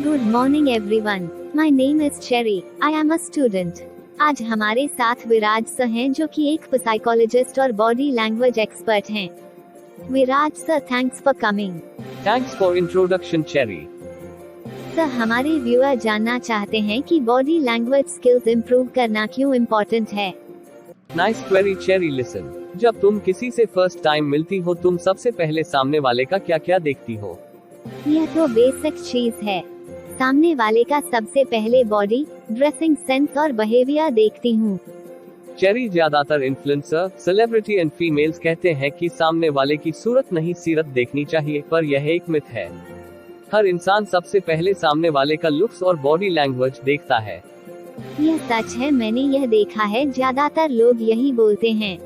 Good morning everyone, my name is cherry, I am a student. आज हमारे साथ विराज sir हैं जो कि एक साइकोलॉजिस्ट और बॉडी लैंग्वेज एक्सपर्ट हैं। Viraj sir, thanks for coming. Thanks for introduction Cherry. Sir, हमारे व्यूअर जानना चाहते हैं कि बॉडी लैंग्वेज स्किल्स इंप्रूव करना क्यों इम्पोर्टेंट है। Nice query cherry, listen. जब तुम किसी से फर्स्ट टाइम मिलती हो, तुम सबसे पहले सामने वाले का क्या क्या देखती हो? यह तो बेसिक चीज है। सामने वाले का सबसे पहले बॉडी, ड्रेसिंग सेंस और बिहेवियर देखती हूँ। चेरी, ज्यादातर इन्फ्लुएंसर, सेलिब्रिटी एंड फीमेल्स कहते हैं कि सामने वाले की सूरत नहीं सीरत देखनी चाहिए, पर यह एक मिथ है। हर इंसान सबसे पहले सामने वाले का लुक्स और बॉडी लैंग्वेज देखता है। यह सच है, मैंने यह देखा है, ज्यादातर लोग यही बोलते हैं।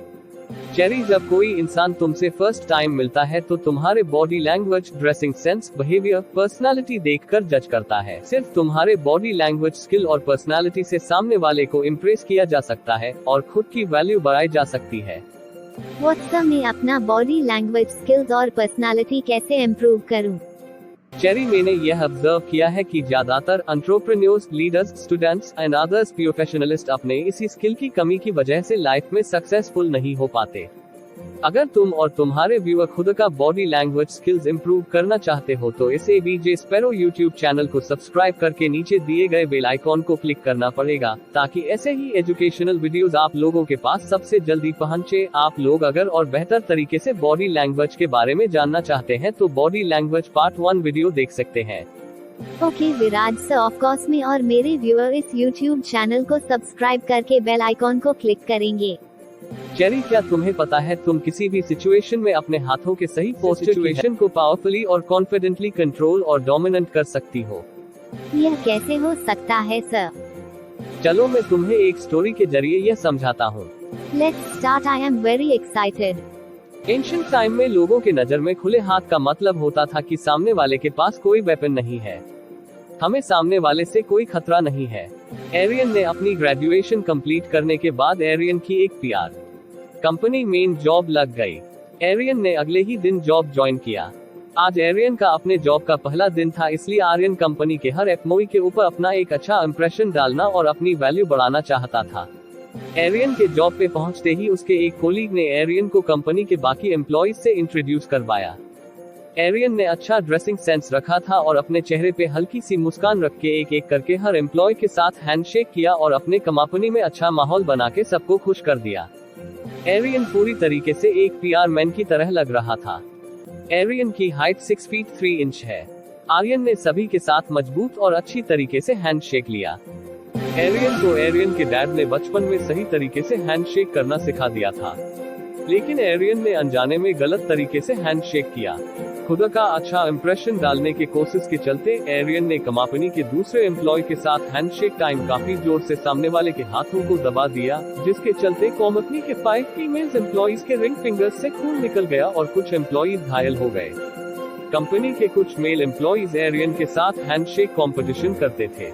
चेरी, जब कोई इंसान तुमसे फर्स्ट टाइम मिलता है तो तुम्हारे body language, dressing sense, behaviour, personality देखकर जज करता है। सिर्फ तुम्हारे बॉडी लैंग्वेज, स्किल और पर्सनालिटी से सामने वाले को इम्प्रेस किया जा सकता है और खुद की वैल्यू बढ़ाई जा सकती है। व्हाट्सएप में अपना बॉडी लैंग्वेज, स्किल्स और पर्सनालिटी कैसे इम्प्रूव करूं? चेरी, मैंने यह ऑब्जर्व किया है कि ज्यादातर entrepreneurs, leaders, students and others professionalist अपने इसी स्किल की कमी की वजह से लाइफ में सक्सेसफुल नहीं हो पाते। अगर तुम और तुम्हारे व्यूअर खुद का बॉडी लैंग्वेज स्किल्स इंप्रूव करना चाहते हो तो इस एबीजे स्पैरो यूट्यूब चैनल को सब्सक्राइब करके नीचे दिए गए बेल आइकॉन को क्लिक करना पड़ेगा, ताकि ऐसे ही एजुकेशनल वीडियोस आप लोगों के पास सबसे जल्दी पहुंचे। आप लोग अगर और बेहतर तरीके से बॉडी लैंग्वेज के बारे में जानना चाहते हैं तो बॉडी लैंग्वेज पार्ट 1 वीडियो देख सकते हैं। Okay Viraj sir, of course मैं और मेरे व्यूअर इस यूट्यूब चैनल को सब्सक्राइब करके बेल आइकॉन को क्लिक करेंगे। चेरी, क्या तुम्हें पता है तुम किसी भी सिचुएशन में अपने हाथों के सही पोस्चर को पावरफुली और कॉन्फिडेंटली कंट्रोल और डोमिनेंट कर सकती हो? यह कैसे हो सकता है सर? चलो मैं तुम्हें एक स्टोरी के जरिए यह समझाता हूँ। Let's start, I am very excited. Ancient time में लोगों के नजर में खुले हाथ का मतलब होता था कि सामने वाले के पास कोई वेपन नहीं है, हमें सामने वाले से कोई खतरा नहीं है। एरियन ने अपनी ग्रेजुएशन कंप्लीट करने के बाद एरियन की एक पीआर कंपनी में जॉब लग गई। एरियन ने अगले ही दिन जॉब ज्वाइन किया। आज एरियन का अपने जॉब का पहला दिन था, इसलिए आर्यन कंपनी के हर एम्प्लॉय के ऊपर अपना एक अच्छा इंप्रेशन डालना और अपनी वैल्यू बढ़ाना चाहता था। एरियन के जॉब पे पहुंचते ही उसके एक कोलीग ने एरियन को कंपनी के बाकी एम्प्लॉयज से इंट्रोड्यूस करवाया। एरियन ने अच्छा ड्रेसिंग सेंस रखा था और अपने चेहरे पे हल्की सी मुस्कान रख के एक एक करके हर एम्प्लॉय के साथ हैंडशेक किया और अपने कंपनी में अच्छा माहौल बना के सबको खुश कर दिया। एरियन पूरी तरीके से एक पीआर मैन की तरह लग रहा था। एरियन की हाइट 6 फीट 3 इंच है। आर्यन ने सभी के साथ मजबूत और अच्छी तरीके से हैंडशेक लिया। एरियन को एरियन के डैड ने बचपन में सही तरीके से हैंडशेक करना सिखा दिया था, लेकिन एरियन ने अनजाने में गलत तरीके से हैंडशेक किया। खुद का अच्छा इंप्रेशन डालने की कोशिश के चलते एरियन ने कंपनी के दूसरे एम्प्लॉय के साथ हैंडशेक टाइम काफी जोर से सामने वाले के हाथों को दबा दिया, जिसके चलते कंपनी के 5 फीमेल एम्प्लॉयज के रिंग फिंगर्स से खून निकल गया और कुछ एम्प्लॉयज घायल हो गए। कंपनी के कुछ मेल एम्प्लॉयज एरियन के साथ हैंडशेक कंपटीशन करते थे।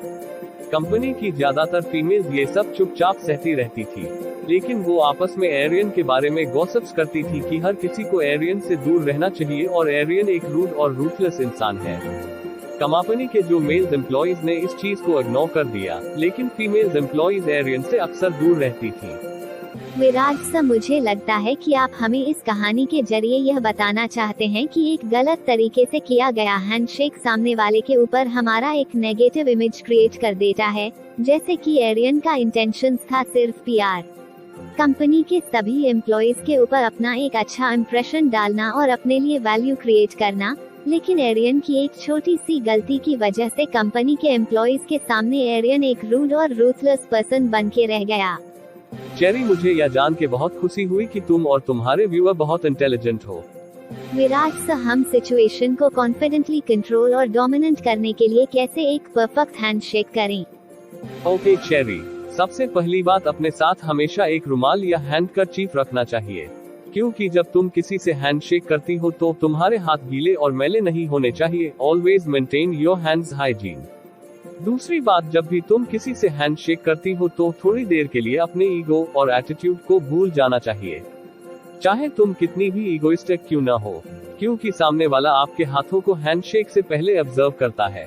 कंपनी की ज्यादातर फीमेल्स ये सब चुपचाप सहती रहती थी, लेकिन वो आपस में एरियन के बारे में गॉसिप्स करती थी कि हर किसी को एरियन से दूर रहना चाहिए और एरियन एक रूड और रूथलेस इंसान है। कंपनी के जो मेल एम्प्लॉयज ने इस चीज को इग्नोर कर दिया, लेकिन फीमेल एम्प्लॉयज एरियन से अक्सर दूर रहती थी। विराज सर, मुझे लगता है कि आप हमें इस कहानी के जरिए यह बताना चाहते हैं कि एक गलत तरीके से किया गया हैंडशेक सामने वाले के ऊपर हमारा एक नेगेटिव इमेज क्रिएट कर देता है, जैसे कि एरियन का इंटेंशंस था सिर्फ पीआर, कंपनी के सभी एम्प्लॉयज के ऊपर अपना एक अच्छा इंप्रेशन डालना और अपने लिए वैल्यू क्रिएट करना, लेकिन एरियन की एक छोटी सी गलती की वजह से कंपनी के एम्प्लॉयज के सामने एरियन एक रूड और रूथलेस पर्सन बन के रह गया। चेरी, मुझे यह जान के बहुत खुशी हुई कि तुम और तुम्हारे व्यूअर बहुत इंटेलिजेंट हो। विराज सर, हम सिचुएशन को कॉन्फिडेंटली कंट्रोल और डोमिनेंट करने के लिए कैसे एक परफेक्ट हैंडशेक करें? ओके चेरी, सबसे पहली बात, अपने साथ हमेशा एक रुमाल या हैंडकरचीफ रखना चाहिए, क्योंकि जब तुम किसी से हैंडशेक करती हो तो तुम्हारे हाथ गीले और मैले नहीं होने चाहिए। Always maintain your hands hygiene. दूसरी बात, जब भी तुम किसी से हैंडशेक करती हो तो थोड़ी देर के लिए अपने ईगो और एटीट्यूड को भूल जाना चाहिए, चाहे तुम कितनी भी ईगोइस्टिक क्यों ना हो, क्योंकि सामने वाला आपके हाथों को हैंडशेक से पहले ऑब्जर्व करता है।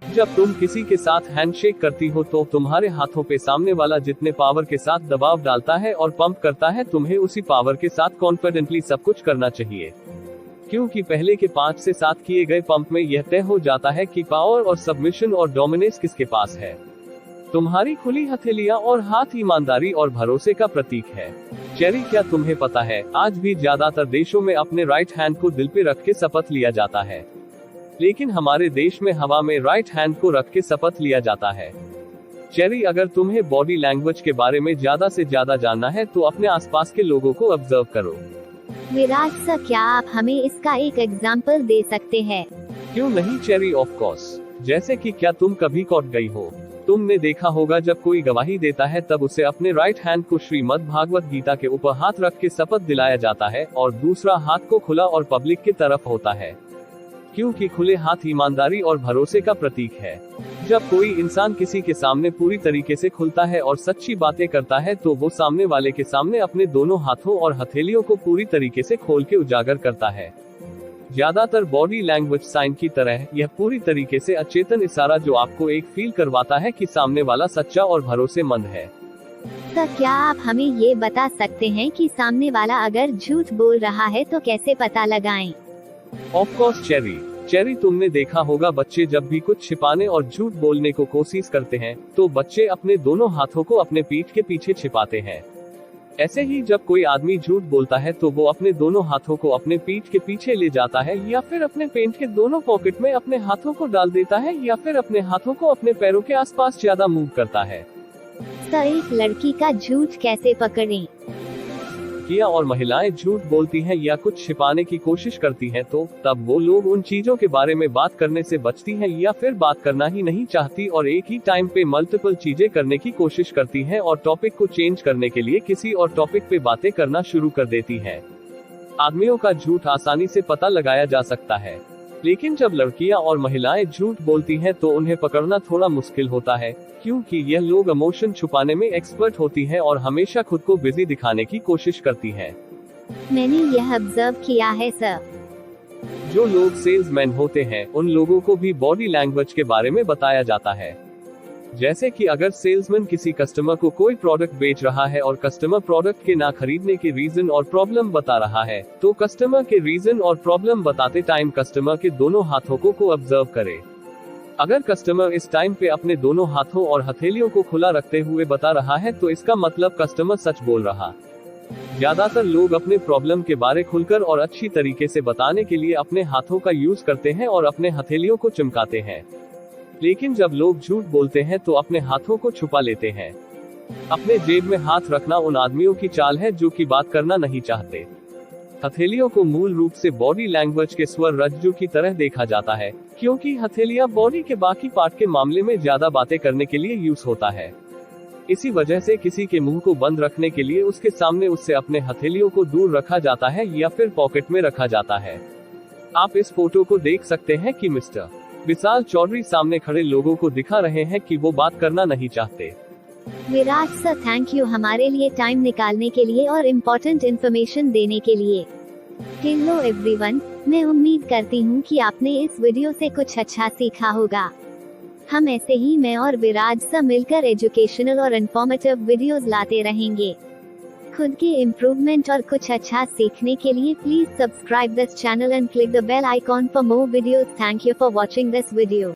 जब तुम किसी के साथ हैंडशेक करती हो तो तुम्हारे हाथों पे सामने वाला जितने पावर के साथ दबाव डालता है और पंप करता है, तुम्हें उसी पावर के साथ कॉन्फिडेंटली सब कुछ करना चाहिए, क्योंकि पहले के 5 से 7 किए गए पंप में यह तय हो जाता है कि पावर और सबमिशन और डोमिनेंस किसके पास है। तुम्हारी खुली हथेलियां और हाथ ईमानदारी और भरोसे का प्रतीक है। चेरी, क्या तुम्हें पता है, आज भी ज्यादातर देशों में अपने राइट हैंड को दिल पे रख के शपथ लिया जाता है, लेकिन हमारे देश में हवा में राइट हैंड को रख के शपथ लिया जाता है। चेरी, अगर तुम्हें बॉडी लैंग्वेज के बारे में ज्यादा से ज्यादा जानना है तो अपने आसपास के लोगों को ऑब्जर्व करो। विराज सर, क्या आप हमें इसका एक एग्जाम्पल दे सकते हैं? क्यों नहीं चेरी, ऑफ कोर्स। जैसे कि क्या तुम कभी कॉट गई हो? तुमने देखा होगा जब कोई गवाही देता है तब उसे अपने राइट हैंड को श्रीमद् भागवत गीता के ऊपर हाथ रख के शपथ दिलाया जाता है और दूसरा हाथ को खुला और पब्लिक की तरफ होता है, क्योंकि खुले हाथ ईमानदारी और भरोसे का प्रतीक है। जब कोई इंसान किसी के सामने पूरी तरीके से खुलता है और सच्ची बातें करता है तो वो सामने वाले के सामने अपने दोनों हाथों और हथेलियों को पूरी तरीके से खोल के उजागर करता है। ज्यादातर बॉडी लैंग्वेज साइन की तरह यह पूरी तरीके से अचेतन इशारा जो आपको एक फील करवाता है कि सामने वाला सच्चा और भरोसेमंद है। तो क्या आप हमें ये बता सकते हैं कि सामने वाला अगर झूठ बोल रहा है तो कैसे पता लगाएं? ऑफ कोर्स चेरी, तुमने देखा होगा बच्चे जब भी कुछ छिपाने और झूठ बोलने को कोशिश करते हैं तो बच्चे अपने दोनों हाथों को अपने पीठ के पीछे छिपाते हैं। ऐसे ही जब कोई आदमी झूठ बोलता है तो वो अपने दोनों हाथों को अपने पीठ के पीछे ले जाता है या फिर अपने पैंट के दोनों पॉकेट में अपने हाथों को डाल देता है या फिर अपने हाथों को अपने पैरों के आसपास ज्यादा मूव करता है। तो एक लड़की का झूठ कैसे पकड़ें? लड़कियां और महिलाएं झूठ बोलती हैं या कुछ छिपाने की कोशिश करती हैं तो तब वो लोग उन चीजों के बारे में बात करने से बचती हैं या फिर बात करना ही नहीं चाहती और एक ही टाइम पे मल्टीपल चीजें करने की कोशिश करती हैं और टॉपिक को चेंज करने के लिए किसी और टॉपिक पे बातें करना शुरू कर देती हैं। आदमियों का झूठ आसानी से पता लगाया जा सकता है, लेकिन जब लड़कियां और महिलाएं झूठ बोलती हैं तो उन्हें पकड़ना थोड़ा मुश्किल होता है, क्योंकि यह लोग इमोशन छुपाने में एक्सपर्ट होती हैं और हमेशा खुद को बिजी दिखाने की कोशिश करती हैं। मैंने यह ऑब्जर्व किया है सर। जो लोग सेल्समैन होते हैं उन लोगों को भी बॉडी लैंग्वेज के बारे में बताया जाता है। जैसे कि अगर सेल्समैन किसी कस्टमर को कोई प्रोडक्ट बेच रहा है और कस्टमर प्रोडक्ट के ना खरीदने के रीजन और प्रॉब्लम बता रहा है तो कस्टमर के रीजन और प्रॉब्लम बताते टाइम कस्टमर के दोनों हाथों को ऑब्जर्व करे। अगर कस्टमर इस टाइम पे अपने दोनों हाथों और हथेलियों को खुला रखते हुए बता रहा है तो इसका मतलब कस्टमर सच बोल रहा। ज्यादातर लोग अपने प्रॉब्लम के बारे खुलकर और अच्छी तरीके से बताने के लिए अपने हाथों का यूज करते हैं और अपने हथेलियों को चमकाते हैं, लेकिन जब लोग झूठ बोलते हैं तो अपने हाथों को छुपा लेते हैं। अपने जेब में हाथ रखना उन आदमियों की चाल है जो कि बात करना नहीं चाहते। हथेलियों को मूल रूप से बॉडी लैंग्वेज के स्वर रज्जू की तरह देखा जाता है, क्योंकि हथेलियां बॉडी के बाकी पार्ट के मामले में ज्यादा बातें करने के लिए यूज होता है। इसी वजह से किसी के मुंह को बंद रखने के लिए उसके सामने उससे अपने हथेलियों को दूर रखा जाता है या फिर पॉकेट में रखा जाता है। आप इस फोटो को देख सकते हैं कि मिस्टर विशाल चौधरी सामने खड़े लोगों को दिखा रहे हैं कि वो बात करना नहीं चाहते। विराज सर, थैंक यू हमारे लिए टाइम निकालने के लिए और इम्पोर्टेंट इन्फॉर्मेशन देने के लिए। हेलो एवरीवन, मैं उम्मीद करती हूँ कि आपने इस वीडियो से कुछ अच्छा सीखा होगा। हम ऐसे ही मैं और विराज सर मिलकर एजुकेशनल और इन्फॉर्मेटिव वीडियोस लाते रहेंगे। खुद के इम्प्रूवमेंट और कुछ अच्छा सीखने के लिए please subscribe this channel and click the bell icon for more videos. Thank you for watching this video.